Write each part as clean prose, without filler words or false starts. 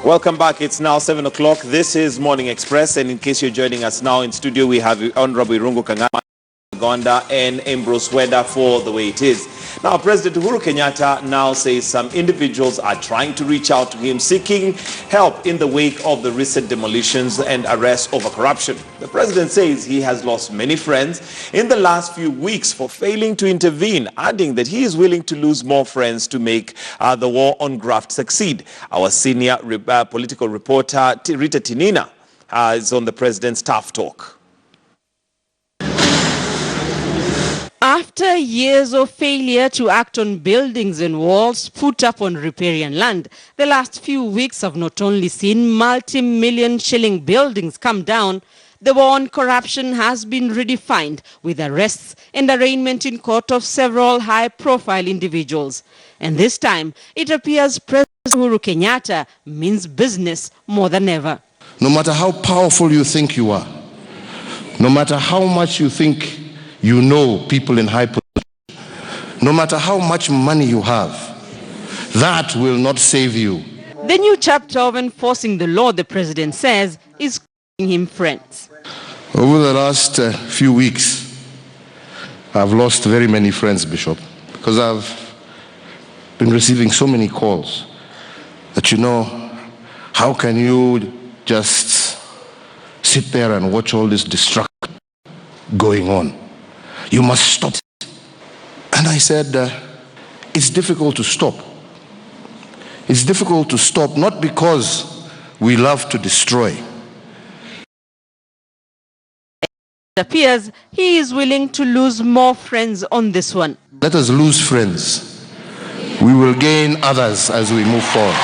Welcome back. It's now 7 o'clock. This is Morning Express, and in case you're joining us now in studio, we have Honorable Irungu Kangama and Ambrose Weda for The Way It Is. Now, President Uhuru Kenyatta now says some individuals are trying to reach out to him, seeking help in the wake of the recent demolitions and arrests over corruption. The president says he has lost many friends in the last few weeks for failing to intervene, adding that he is willing to lose more friends to make the war on graft succeed. Our senior political reporter, Rita Tinina, is on the president's tough talk. After years of failure to act on buildings and walls put up on riparian land, the last few weeks have not only seen multi-million shilling buildings come down, the war on corruption has been redefined with arrests and arraignment in court of several high-profile individuals. And this time, it appears President Uhuru Kenyatta means business more than ever. No matter how powerful you think you are, no matter how much you think you know people in high position, no matter how much money you have, that will not save you. The new chapter of enforcing the law, the president says, is calling him friends. Over the last few weeks, I've lost very many friends, Bishop, because I've been receiving so many calls that, you know, how can you just sit there and watch all this destruction going on? You must stop. And I said, it's difficult to stop. It's difficult to stop, not because we love to destroy. It appears he is willing to lose more friends on this one. Let us lose friends. We will gain others as we move forward.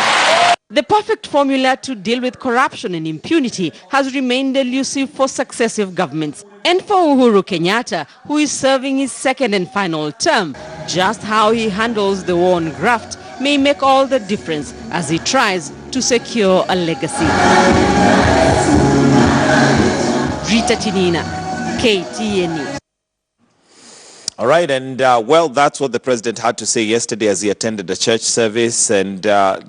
The perfect formula to deal with corruption and impunity has remained elusive for successive governments. And for Uhuru Kenyatta, who is serving his second and final term, just how he handles the war on graft may make all the difference as he tries to secure a legacy. Rita Tinina, KTN News. All right, and well, that's what the president had to say yesterday as he attended a church service. And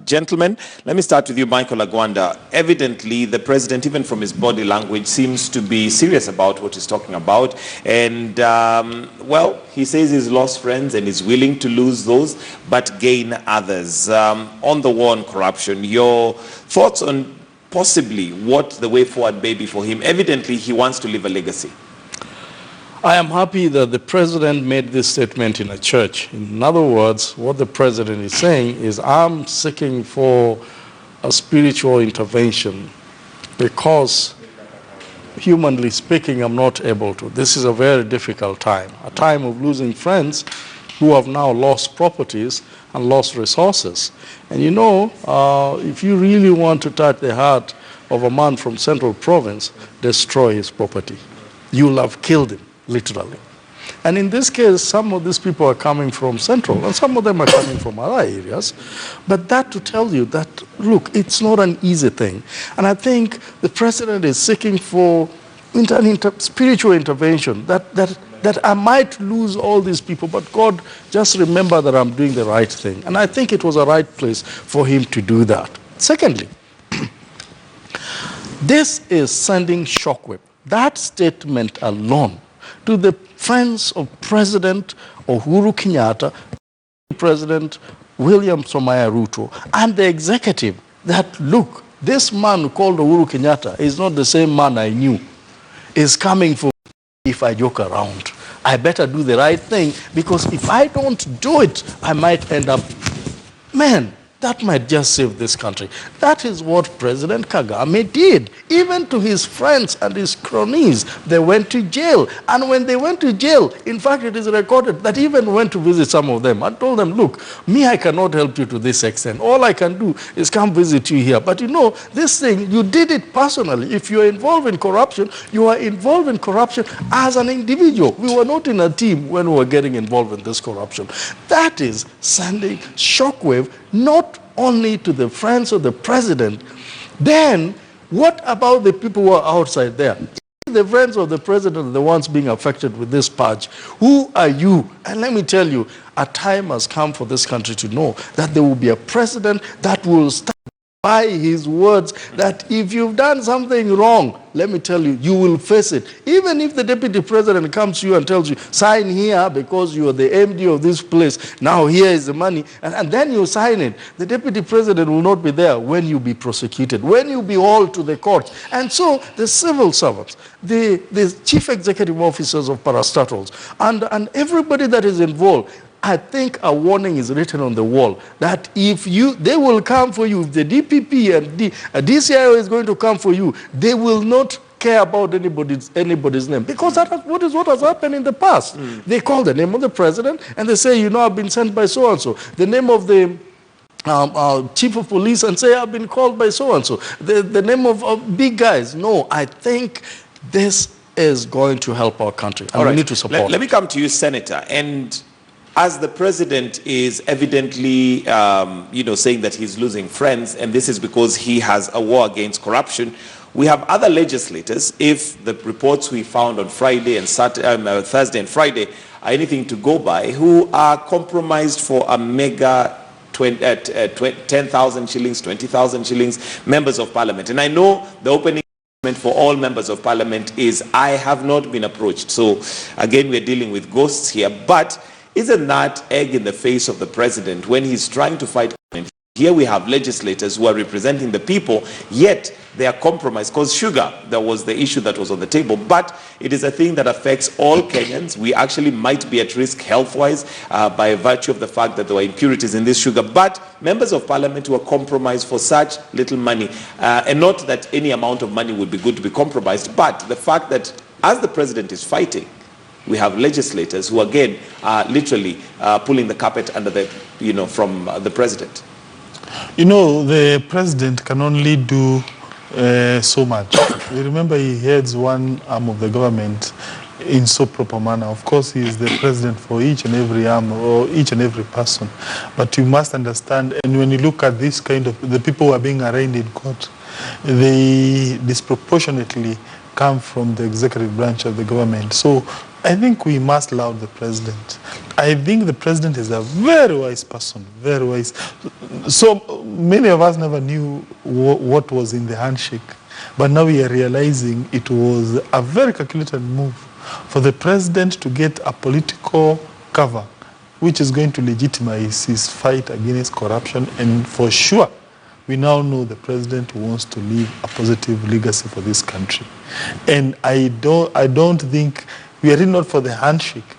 gentlemen, let me start with you, Michael Agwanda. Evidently, the president, even from his body language, seems to be serious about what he's talking about. And well, he says he's lost friends and is willing to lose those, but gain others. On the war on corruption, your thoughts on possibly what the way forward may be for him? Evidently, he wants to leave a legacy. I am happy that the president made this statement in a church. In other words, what the president is saying is, I'm seeking for a spiritual intervention because, humanly speaking, I'm not able to. This is a very difficult time, a time of losing friends who have now lost properties and lost resources. And you know, if you really want to touch the heart of a man from Central Province, destroy his property. You'll have killed him. Literally. And in this case, some of these people are coming from Central, and some of them are coming from other areas. But that to tell you that, look, it's not an easy thing. And I think the president is seeking for spiritual intervention, that I might lose all these people, but God, just remember that I'm doing the right thing. And I think it was a right place for him to do that. Secondly, this is sending shockwave. That statement alone to the friends of President Uhuru Kenyatta, President William Somaya Ruto, and the executive, that look, this man called Uhuru Kenyatta is not the same man I knew, is coming for me if I joke around. I better do the right thing, because if I don't do it, I might end up, man, that might just save this country. That is what President Kagame did. Even to his friends and his cronies, they went to jail. And when they went to jail, in fact, it is recorded that he even went to visit some of them and told them, look, me, I cannot help you to this extent. All I can do is come visit you here. But you know, this thing, you did it personally. If you are involved in corruption, you are involved in corruption as an individual. We were not in a team when we were getting involved in this corruption. That is sending shockwave, not only to the friends of the president. Then what about the people who are outside there? The friends of the president are the ones being affected with this purge. Who are you? And let me tell you, a time has come for this country to know that there will be a president that will stand by his words that if you've done something wrong, let me tell you, you will face it. Even if the deputy president comes to you and tells you, sign here because you are the MD of this place, now here is the money, and then you sign it, the deputy president will not be there when you be prosecuted, when you be hauled to the court. And so the civil servants, the chief executive officers of parastatals, and everybody that is involved, I think a warning is written on the wall that if they will come for you. If the DPP and DCIO is going to come for you, they will not care about anybody's name, because that is what has happened in the past. They call the name of the president and they say, you know, I've been sent by so and so. The name of the chief of police and say, I've been called by so and so. The name of big guys. No, I think this is going to help our country, and we need to support. Let me come to you, Senator. And as the president is evidently, saying that he's losing friends, and this is because he has a war against corruption, we have other legislators, if the reports we found on Friday and Thursday and Friday are anything to go by, who are compromised for a mega 10,000 shillings, 20,000 shillings, members of parliament. And I know the opening for all members of parliament is, I have not been approached. So again, we're dealing with ghosts here, but isn't that egg in the face of the president when he's trying to fight? Here we have legislators who are representing the people, yet they are compromised. Because sugar, that was the issue that was on the table, but it is a thing that affects all Kenyans. We actually might be at risk health-wise by virtue of the fact that there were impurities in this sugar. But members of parliament were compromised for such little money. And not that any amount of money would be good to be compromised, but the fact that as the president is fighting, we have legislators who again are literally pulling the carpet under from the president. You know, the president can only do so much. You remember, he heads one arm of the government in so proper manner. Of course, he is the president for each and every arm or each and every person. But you must understand, and when you look at this kind of, the people who are being arraigned in court, they disproportionately come from the executive branch of the government. So I think we must laud the president. I think the president is a very wise person, very wise. So many of us never knew what was in the handshake, but now we are realizing it was a very calculated move for the president to get a political cover, which is going to legitimize his fight against corruption. And for sure, we now know the president wants to leave a positive legacy for this country. And I don't think, we are really not for the handshake.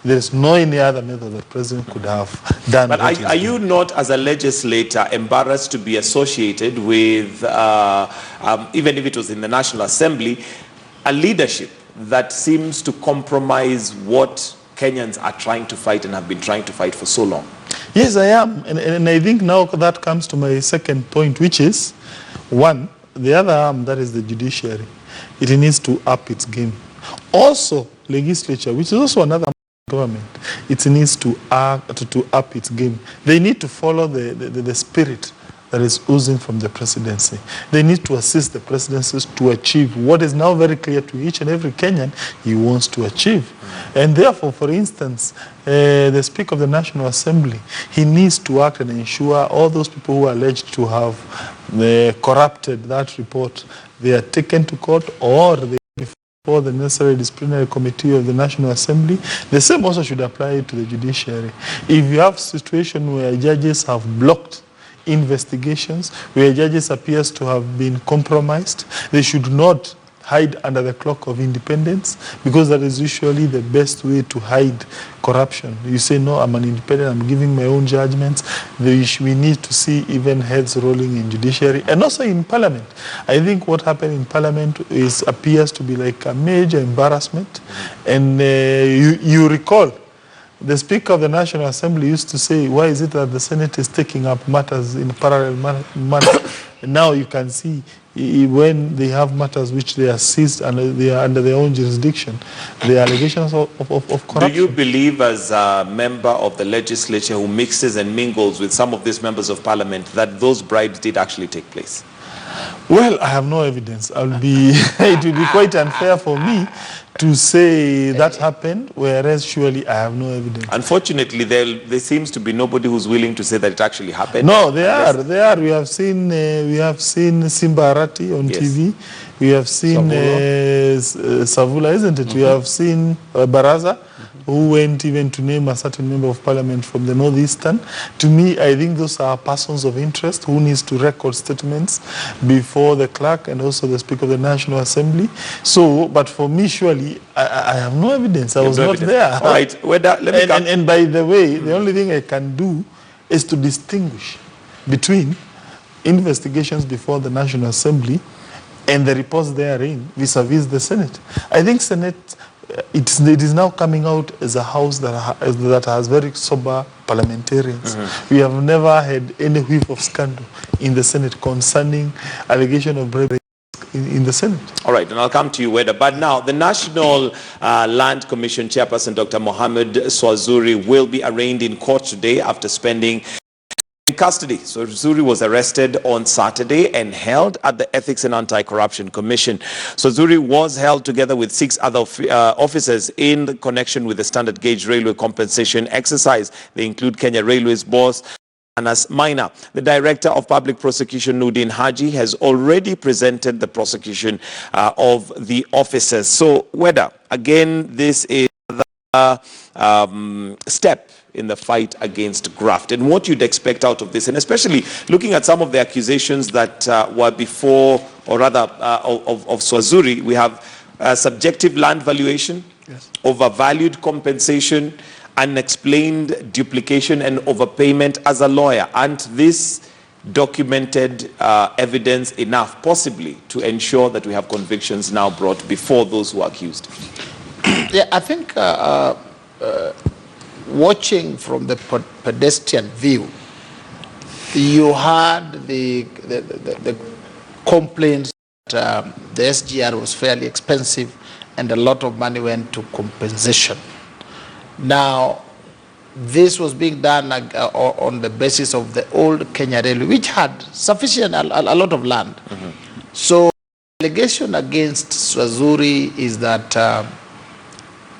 There is no any other method the president could have done. But are you not, as a legislator, embarrassed to be associated with, even if it was in the National Assembly, a leadership that seems to compromise what Kenyans are trying to fight and have been trying to fight for so long? Yes, I am. And I think now that comes to my second point, which is, one, the other arm, that is the judiciary. It needs to up its game. Also, legislature, which is also another government, it needs to up its game. They need to follow the spirit that is oozing from the presidency. They need to assist the presidencies to achieve what is now very clear to each and every Kenyan he wants to achieve. And therefore, for instance, the Speaker of the National Assembly, he needs to act and ensure all those people who are alleged to have corrupted that report, they are taken to court, or they before the necessary disciplinary committee of the National Assembly. The same also should apply to the judiciary. If you have a situation where judges have blocked investigations, where judges appears to have been compromised, they should not hide under the cloak of independence, because that is usually the best way to hide corruption. You say, no, I'm an independent, I'm giving my own judgments. We need to see even heads rolling in judiciary and also in parliament. I think what happened in parliament appears to be like a major embarrassment. And you recall, the Speaker of the National Assembly used to say, why is it that the Senate is taking up matters in parallel manner? And now you can see when they have matters which they are seized and they are under their own jurisdiction, the allegations of corruption. Do you believe, as a member of the legislature who mixes and mingles with some of these members of parliament, that those bribes did actually take place? Well, I have no evidence. It will be quite unfair for me to say that happened, whereas surely I have no evidence. Unfortunately, there seems to be nobody who's willing to say that it actually happened. No, they are. We have seen Simba Arati on TV. We have seen Savula, isn't it? We have seen Baraza, who went even to name a certain member of parliament from the northeastern. To me, I think those are persons of interest who needs to record statements before the clerk and also the Speaker of the National Assembly. So, but for me, surely, I have no evidence. I was not there. All right. And by the way, the only thing I can do is to distinguish between investigations before the National Assembly and the reports therein vis-a-vis the Senate. I think Senate, it is now coming out as a house that has very sober parliamentarians. We have never had any whiff of scandal in the Senate concerning allegation of bribery in the Senate. All right, and I'll come to you, Weda. But now, the National Land Commission Chairperson, Dr. Mohamed Swazuri, will be arraigned in court today after spending in custody. So Zuri was arrested on Saturday and held at the Ethics and Anti-Corruption Commission. So Zuri was held together with 6 other officers in connection with the standard gauge railway compensation exercise. They include Kenya Railways boss Anas Maina. The Director of Public Prosecution, Nudin Haji, has already presented the prosecution of the officers. So Weda, again, this is the step in the fight against graft, and what you'd expect out of this, and especially looking at some of the accusations that were before, or rather of Swazuri. We have subjective land valuation, overvalued compensation, unexplained duplication, and overpayment as a lawyer. And this documented evidence enough possibly to ensure that we have convictions now brought before those who are accused? Yeah, I think watching from the pedestrian view, you had the complaints that the SGR was fairly expensive and a lot of money went to compensation. Now, this was being done on the basis of the old Kenya Railway, which had sufficient, a lot of land. So, the allegation against Swazuri is that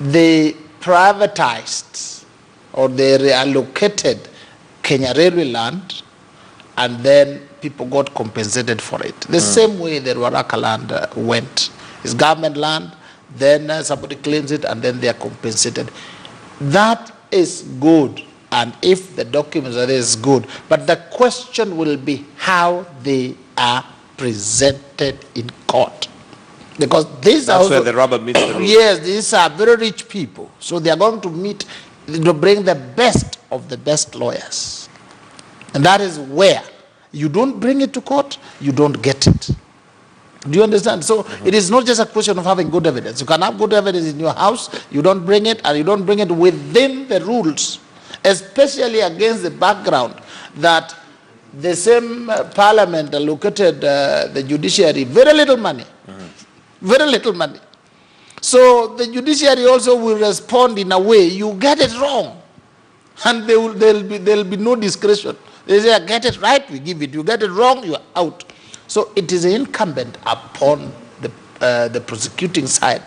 they privatized or they reallocated Kenya Railway land, and then people got compensated for it. The same way the Ruaraka land went. It's government land, then somebody claims it, and then they are compensated. That is good, and if the documents are there, is good. But the question will be how they are presented in court. Because these are That's where the rubber meets the road. Yes, these are very rich people. So they are going to meet, to bring the best of the best lawyers. And that is where you don't bring it to court, you don't get it. Do you understand? So it is not just a question of having good evidence. You can have good evidence in your house, you don't bring it, and you don't bring it within the rules, especially against the background that the same parliament allocated the judiciary very little money. Very little money. So the judiciary also will respond in a way, you get it wrong. And there'll be no discretion. They say, get it right, we give it. You get it wrong, you are out. So it is incumbent upon the prosecuting side,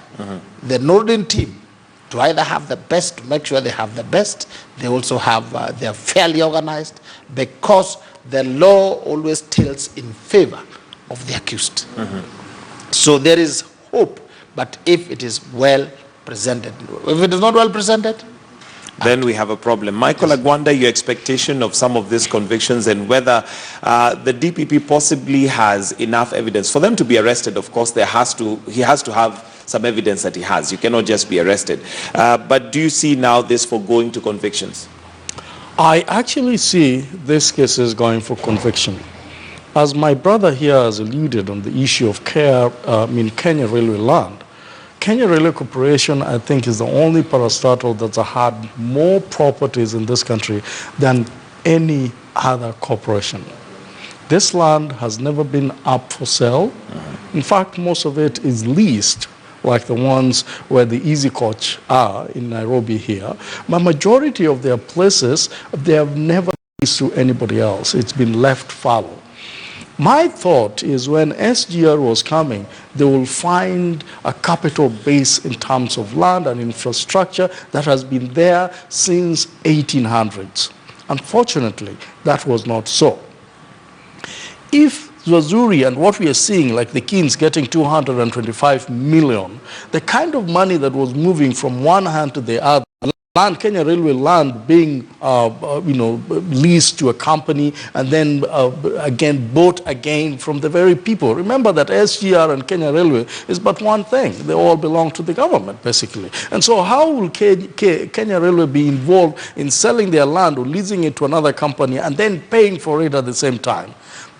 the northern team, to either have the best, to make sure they have the best. They also have, they are fairly organized, because the law always tells in favor of the accused. So there is hope, but if it is well presented. If it is not well presented, then we have a problem. Michael Agwanda, your expectation of some of these convictions, and whether the DPP possibly has enough evidence for them to be arrested. Of course, he has to have some evidence that he has. You cannot just be arrested. But do you see now this for going to convictions? I actually see this case is going for conviction. As my brother here has alluded on the issue of Kenya Railway land, Kenya Railway Corporation, I think, is the only parastatal that's had more properties in this country than any other corporation. This land has never been up for sale. In fact, most of it is leased, like the ones where the Easy Coach are in Nairobi here. But majority of their places, they have never leased to anybody else. It's been left fallow. My thought is when SGR was coming, they will find a capital base in terms of land and infrastructure that has been there since 1800s. Unfortunately, that was not so. If Zwazuri and what we are seeing, like the Kings getting 225 million, the kind of money that was moving from one hand to the other, land, Kenya Railway land being leased to a company and then again bought again from the very people. Remember that SGR and Kenya Railway is but one thing. They all belong to the government, basically. And so how will Kenya Railway be involved in selling their land or leasing it to another company and then paying for it at the same time?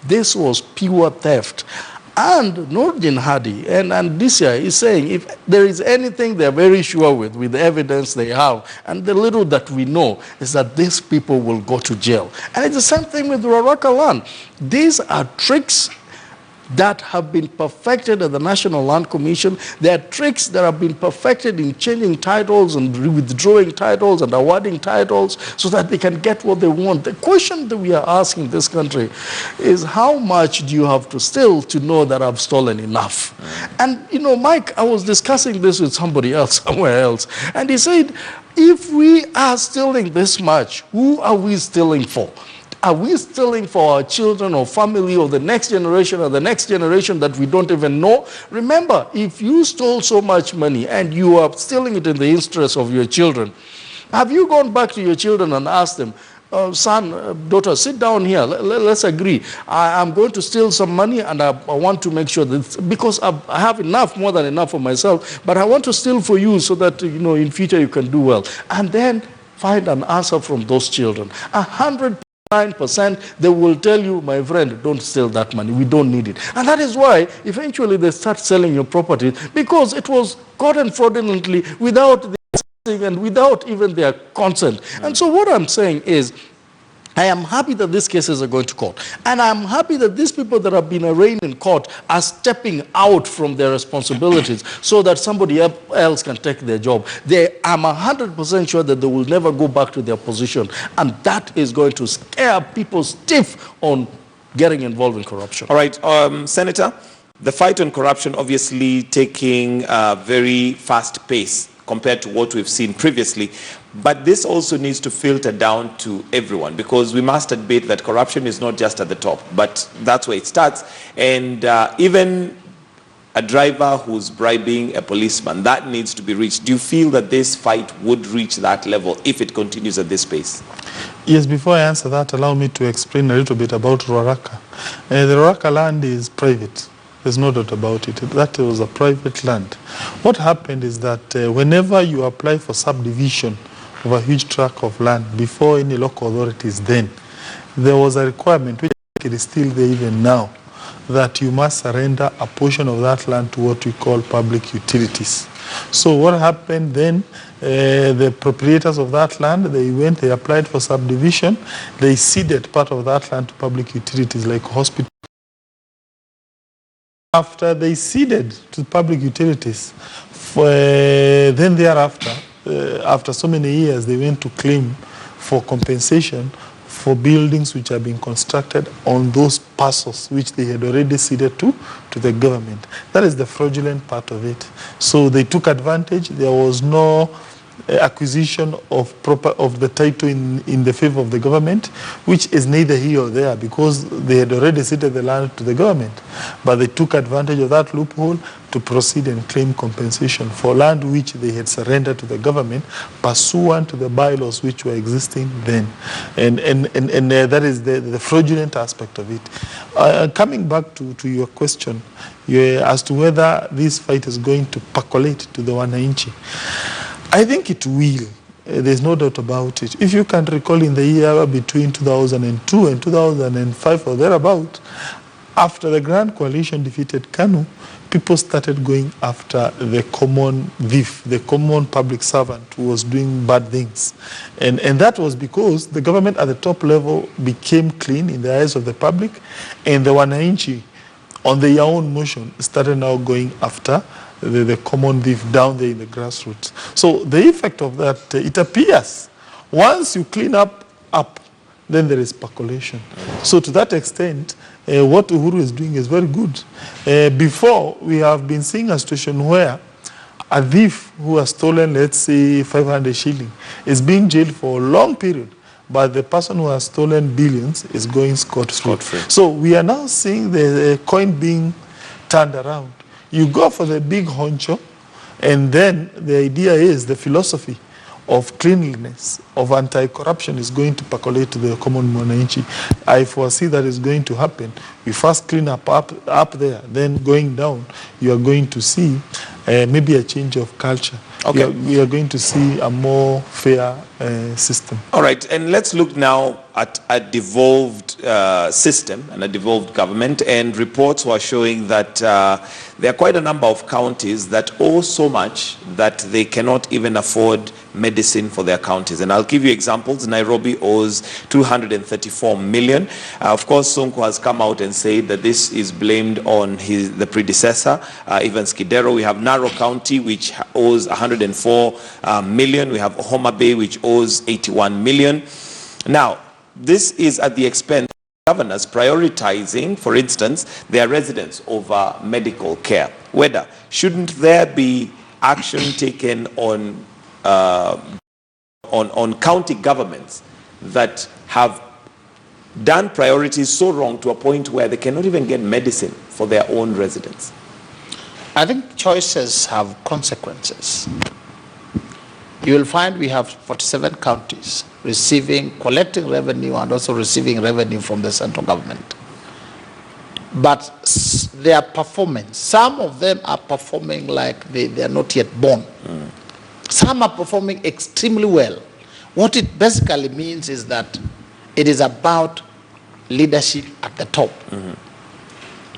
This was pure theft. And Nordin Hadi and this year is saying if there is anything they're very sure with the evidence they have, and the little that we know, is that these people will go to jail. And it's the same thing with Ruaraka land. These are tricks that have been perfected at the National Land Commission. There are tricks that have been perfected in changing titles and withdrawing titles and awarding titles so that they can get what they want. The question that we are asking this country is how much do you have to steal to know that I've stolen enough? And Mike, I was discussing this with somebody else somewhere else, and he said, if we are stealing this much, who are we stealing for? Are we stealing for our children or family or the next generation that we don't even know? Remember, if you stole so much money and you are stealing it in the interest of your children, have you gone back to your children and asked them, son, daughter, sit down here, let's agree. I'm going to steal some money and I want to make sure that, because I have enough, more than enough for myself, but I want to steal for you so that, in future you can do well. And then find an answer from those children. 100% they will tell you, my friend, don't steal that money. We don't need it. And that is why eventually they start selling your property, because it was gotten fraudulently without the and without even their consent. And so what I'm saying is, I am happy that these cases are going to court. And I'm happy that these people that have been arraigned in court are stepping out from their responsibilities so that somebody else can take their job. I'm 100% sure that they will never go back to their position. And that is going to scare people stiff on getting involved in corruption. All right, Senator, the fight on corruption obviously taking a very fast pace compared to what we've seen previously. But this also needs to filter down to everyone, because we must admit that corruption is not just at the top, but that's where it starts. And even a driver who's bribing a policeman, that needs to be reached. Do you feel that this fight would reach that level if it continues at this pace? Yes, before I answer that, allow me to explain a little bit about Ruaraka. The Ruaraka land is private. There's no doubt about it. That was a private land. What happened is that whenever you apply for subdivision of a huge tract of land before any local authorities, then there was a requirement, which is still there even now, that you must surrender a portion of that land to what we call public utilities. So what happened then, the proprietors of that land, they applied for subdivision, they ceded part of that land to public utilities like hospitals. After they ceded to public utilities, then thereafter, after so many years, they went to claim for compensation for buildings which are being constructed on those parcels which they had already ceded to the government. That is the fraudulent part of it. So they took advantage. There was no acquisition of the title in the favor of the government, which is neither here or there, because they had already ceded the land to the government. But they took advantage of that loophole to proceed and claim compensation for land which they had surrendered to the government pursuant to the bylaws which were existing then. And that is the fraudulent aspect of it. Coming back to your question as to whether this fight is going to percolate to the wananchi, I think it will. There's no doubt about it. If you can recall, in the year between 2002 and 2005 or thereabout, after the Grand Coalition defeated KANU, people started going after the common thief, the common public servant who was doing bad things. And that was because the government at the top level became clean in the eyes of the public, and the wananchi, on their own motion, started now going after the common thief down there in the grassroots. So the effect of that, it appears, once you clean up, then there is percolation. So to that extent, what Uhuru is doing is very good. Before, we have been seeing a situation where a thief who has stolen, let's say, 500 shillings is being jailed for a long period, but the person who has stolen billions is going scot-free. So we are now seeing the coin being turned around. You go for the big honcho, and then the idea is the philosophy of cleanliness, of anti-corruption is going to percolate to the common mwananchi. I foresee that is going to happen. We first clean up there, then going down, you are going to see maybe a change of culture. Okay. We are going to see a more fair system. All right, and let's look now at a devolved system and a devolved government, and reports were showing that there are quite a number of counties that owe so much that they cannot even afford medicine for their counties. And I'll give you examples. Nairobi owes 234 million. Of course, Sonko has come out and said that this is blamed on the predecessor, Evans Kidero. We have Narok County, which owes 104 million. We have Homa Bay, which owes 81 million. Now, this is at the expense of governors prioritizing, for instance, their residents over medical care. Whether shouldn't there be action taken on county governments that have done priorities so wrong to a point where they cannot even get medicine for their own residents? I think choices have consequences. You will find we have 47 counties collecting revenue and also receiving revenue from the central government. But their performance, some of them are performing like they are not yet born. Some are performing extremely well. What it basically means is that it is about leadership at the top.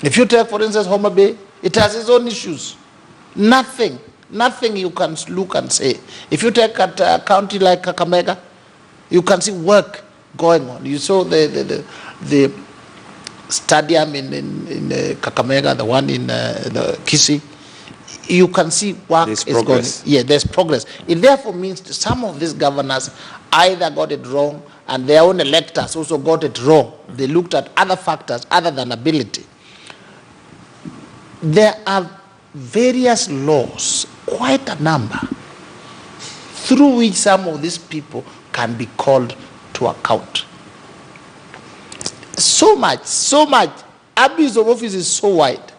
If you take, for instance, Homa Bay, it has its own issues. Nothing you can look and say. If you take a county like Kakamega, you can see work going on. You saw the stadium in Kakamega, the one in the Kisii. You can see work is going. Yeah, there's progress. It therefore means that some of these governors either got it wrong and their own electors also got it wrong. They looked at other factors other than ability. There are various laws, quite a number, through which some of these people can be called to account. So much. Abuse of office is so wide.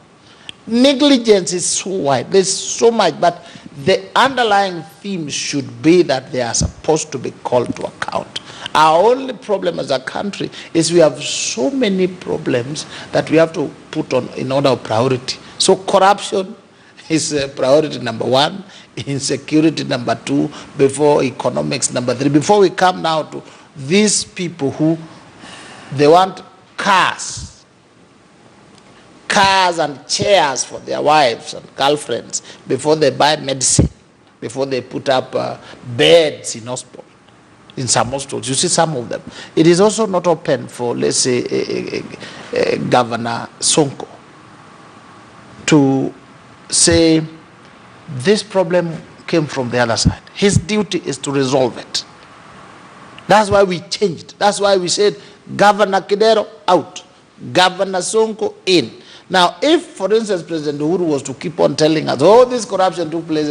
Negligence is so wide. There's so much, but the underlying theme should be that they are supposed to be called to account. Our only problem as a country is we have so many problems that we have to put on in order of priority. So corruption is priority number 1, insecurity number 2, before economics number 3. Before we come now to these people who they want cars and chairs for their wives and girlfriends before they buy medicine, before they put up beds in hospital, in some hospitals. You see some of them. It is also not open for, let's say, Governor Sonko to say this problem came from the other side. His duty is to resolve it. That's why we changed. That's why we said Governor Kidero out, Governor Sonko in. Now, if, for instance, President Uhuru was to keep on telling us, oh, this corruption took place,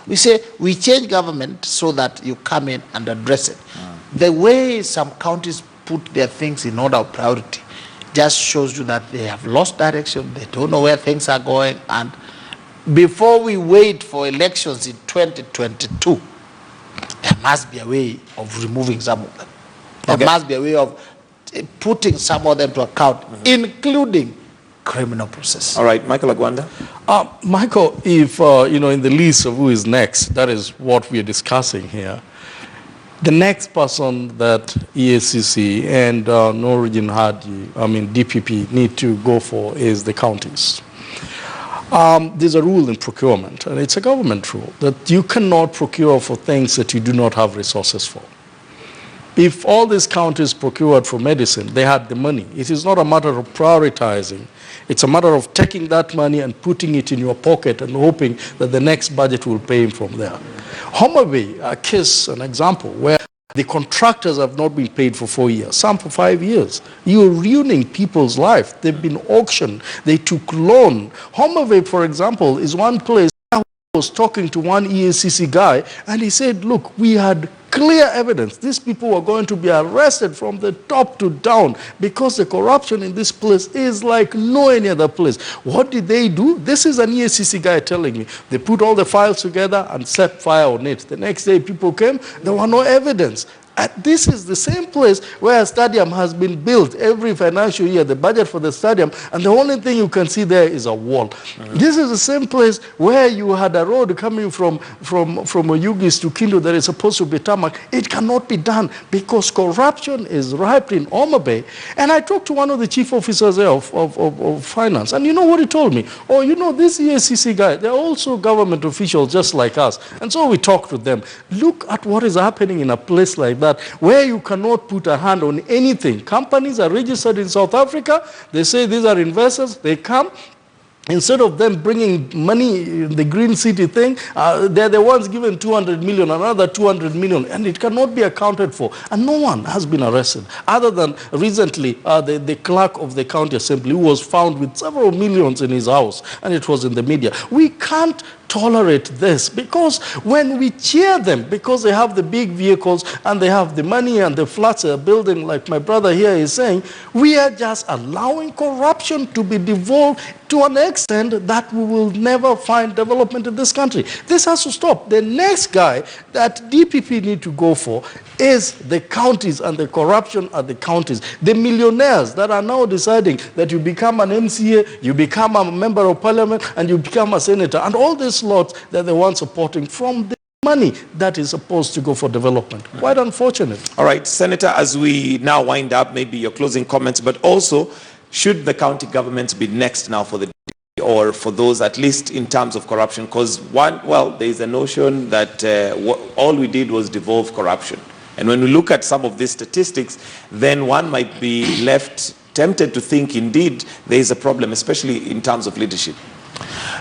we say we change government so that you come in and address it. The way some counties put their things in order of priority just shows you that they have lost direction, they don't know where things are going, and before we wait for elections in 2022, there must be a way of removing some of them. There must be a way of putting some of them to account, including criminal process. All right, Michael Agwanda. Michael, if, in the list of who is next, that is what we are discussing here, the next person that EACC and Norwegian DPP need to go for is the counties. There's a rule in procurement, and it's a government rule, that you cannot procure for things that you do not have resources for. If all these counties procured for medicine, they had the money. It is not a matter of prioritizing. It's a matter of taking that money and putting it in your pocket and hoping that the next budget will pay from there. Homa Bay, a case, an example, where The contractors have not been paid for 4 years, some for 5 years. You're ruining people's life. They've been auctioned. They took loan. Homaway, for example, is one place. I was talking to one EACC guy, and he said, look, we had clear evidence. These people were going to be arrested from the top to down because the corruption in this place is like no any other place. What did they do? This is an EACC guy telling me. They put all the files together and set fire on it. The next day people came, there were no evidence. This is the same place where a stadium has been built every financial year, the budget for the stadium, and the only thing you can see there is a wall. This is the same place where you had a road coming from Oyugis to Kindu that is supposed to be tarmac. It cannot be done because corruption is ripe in Homa Bay. And I talked to one of the chief officers there of finance, and you know what he told me? Oh, you know, this EACC guy, they're also government officials just like us. And so we talked to them. Look at what is happening in a place like that, where you cannot put a hand on anything. Companies are registered in South Africa. They say these are investors. They come. Instead of them bringing money, the green city thing, they're the ones given 200 million, another 200 million, and it cannot be accounted for. And no one has been arrested, other than recently the clerk of the county assembly who was found with several millions in his house, and it was in the media. We can't tolerate this, because when we cheer them because they have the big vehicles and they have the money and the flats they're building, like my brother here is saying, we are just allowing corruption to be devolved to an extent that we will never find development in this country. This has to stop. The next guy that DPP need to go for is the counties and the corruption at the counties. The millionaires that are now deciding that you become an MCA, you become a member of parliament, and you become a senator, and all these lots that they want supporting from the money that is supposed to go for development. Quite unfortunate. All right, Senator, as we now wind up, maybe your closing comments, but also, should the county governments be next now for the or for those, at least in terms of corruption? Because there is a notion that all we did was devolve corruption. And when we look at some of these statistics, then one might be left tempted to think, indeed, there is a problem, especially in terms of leadership.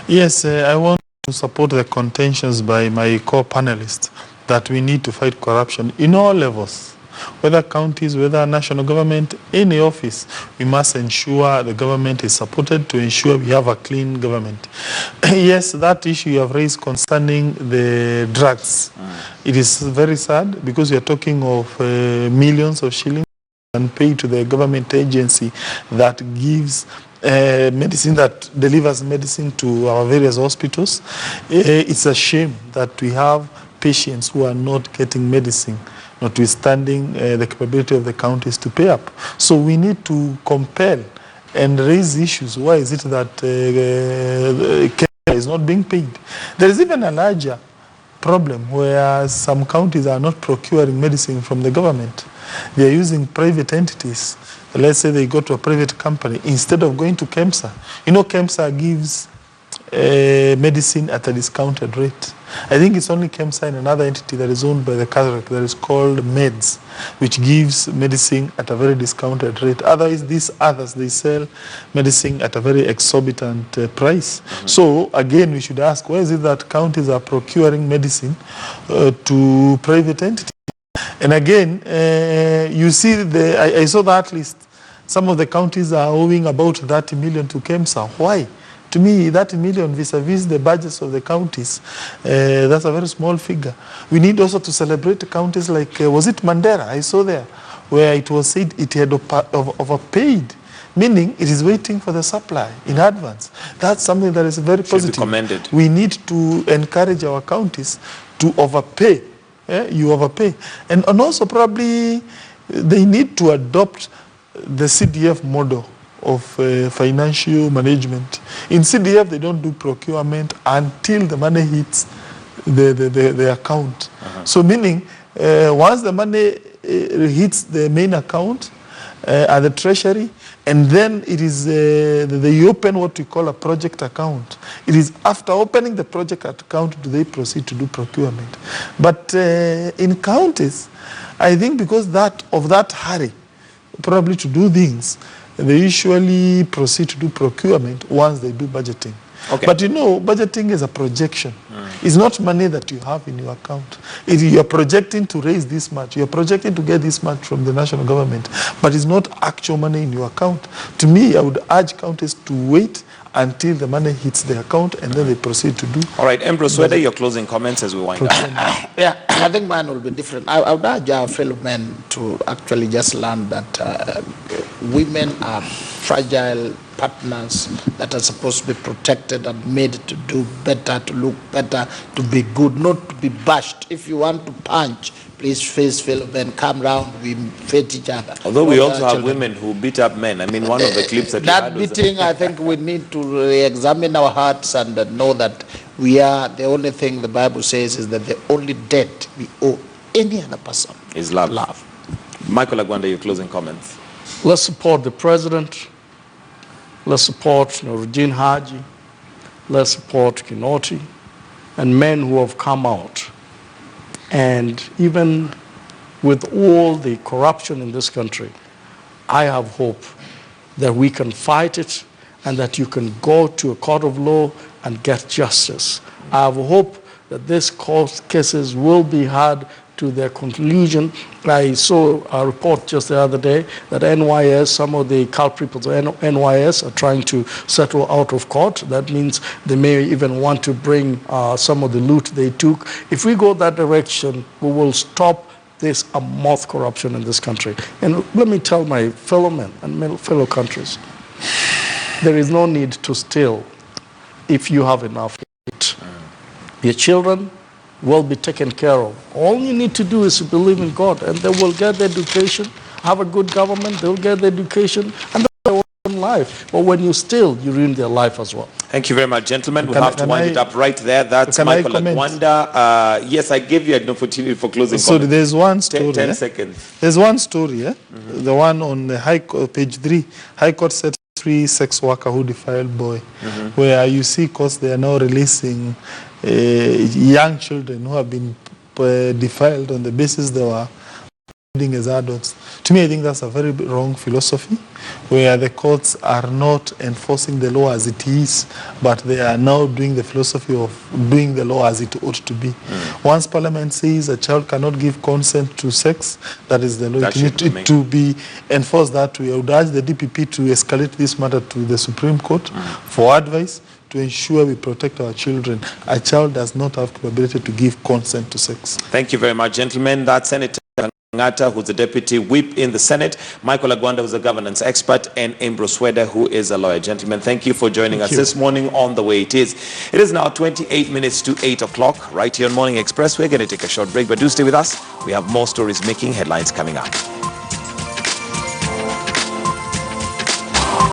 Yes, I want to support the contentions by my co-panelists that we need to fight corruption in all levels. Whether counties, whether national government, any office, we must ensure the government is supported to ensure we have a clean government. Yes, that issue you have raised concerning the drugs, it is very sad because we are talking of millions of shillings and pay to the government agency that gives medicine, that delivers medicine to our various hospitals. It's a shame that we have patients who are not getting medicine, notwithstanding the capability of the counties to pay up. So we need to compel and raise issues. Why is it that care is not being paid? There is even a larger problem where some counties are not procuring medicine from the government. They are using private entities. Let's say they go to a private company instead of going to KEMSA. You know, KEMSA gives medicine at a discounted rate. I think it's only KEMSA and another entity that is owned by the Catholic that is called MEDS, which gives medicine at a very discounted rate. Otherwise, these others, they sell medicine at a very exorbitant price. So again, we should ask, why is it that counties are procuring medicine to private entities? And again, you see, I saw that list. Some of the counties are owing about 30 million to KEMSA. Why? To me, 30 million vis-a-vis the budgets of the counties, that's a very small figure. We need also to celebrate counties like, was it Mandera? I saw there, where it was said it had overpaid, meaning it is waiting for the supply in advance. That's something that is very positive. Should be commended. We need to encourage our counties to overpay. You overpay. And also probably they need to adopt the CDF model of financial management. In CDF, they don't do procurement until the money hits the account. So meaning, once the money hits the main account at the treasury, and then it is they open what we call a project account. It is after opening the project account do they proceed to do procurement. But in counties, I think because of that hurry, probably to do things, they usually proceed to do procurement once they do budgeting. Okay. But you know, budgeting is a projection. It's not money that you have in your account. You're projecting to raise this much. You're projecting to get this much from the national government, but it's not actual money in your account. To me, I would urge counties to wait until the money hits the account and then they proceed to do. All right, Ambrose, whether your closing comments as we wind up. Yeah, I think mine will be different. I would urge our fellow men to actually just learn that women are fragile partners that are supposed to be protected and made to do better, to look better, to be good, not to be bashed. If you want to punch, please face fellow men, come round, we fight each other. Although we also have women who beat up men. I mean, one of the clips that that we had beating, I think we need to re-examine our hearts and know that we are, the only thing the Bible says is that the only debt we owe any other person is love. Love. Michael Agwanda, your closing comments. Let's support the president. Let's support Regine Haji. Let's support Kinoti and men who have come out. And even with all the corruption in this country, I have hope that we can fight it and that you can go to a court of law and get justice. I have hope that these court cases will be heard to their conclusion. I saw a report just the other day that NYS, some of the culprits of NYS are trying to settle out of court. That means they may even want to bring some of the loot they took. If we go that direction, we will stop this moth corruption in this country. And let me tell my fellow men and fellow countries, there is no need to steal if you have enough to eat. Your children will be taken care of. All you need to do is to believe in God, and they will get the education, have a good government, they'll get the education, and their own life. But when you steal, you ruin their life as well. Thank you very much, gentlemen. We'll have to wind it up right there. That's Michael Agwanda. Yes, I gave you an opportunity for closing So comments. there's one story. 10 seconds. There's one story, the one on the High Court, page 3. High Court set free sex worker who defiled boy, where you see, because they are now releasing young children who have been defiled on the basis they were as adults. To me, I think that's a very wrong philosophy, where the courts are not enforcing the law as it is, but they are now doing the philosophy of doing the law as it ought to be. Once Parliament says a child cannot give consent to sex, that is the law. That It needs to be enforced that way. I would urge the DPP to escalate this matter to the Supreme Court for advice to ensure we protect our children. A child does not have the ability to give consent to sex. Thank you very much, gentlemen. That's Senator Kenyatta, who's the deputy whip in the Senate, Michael Agwanda, who's a governance expert, and Ambrose Weda, who is a lawyer. Gentlemen, thank you for joining us this morning on The Way It Is. It is now 28 minutes to 8 o'clock, right here on Morning Express. We're going to take a short break, but do stay with us. We have more stories making headlines coming up.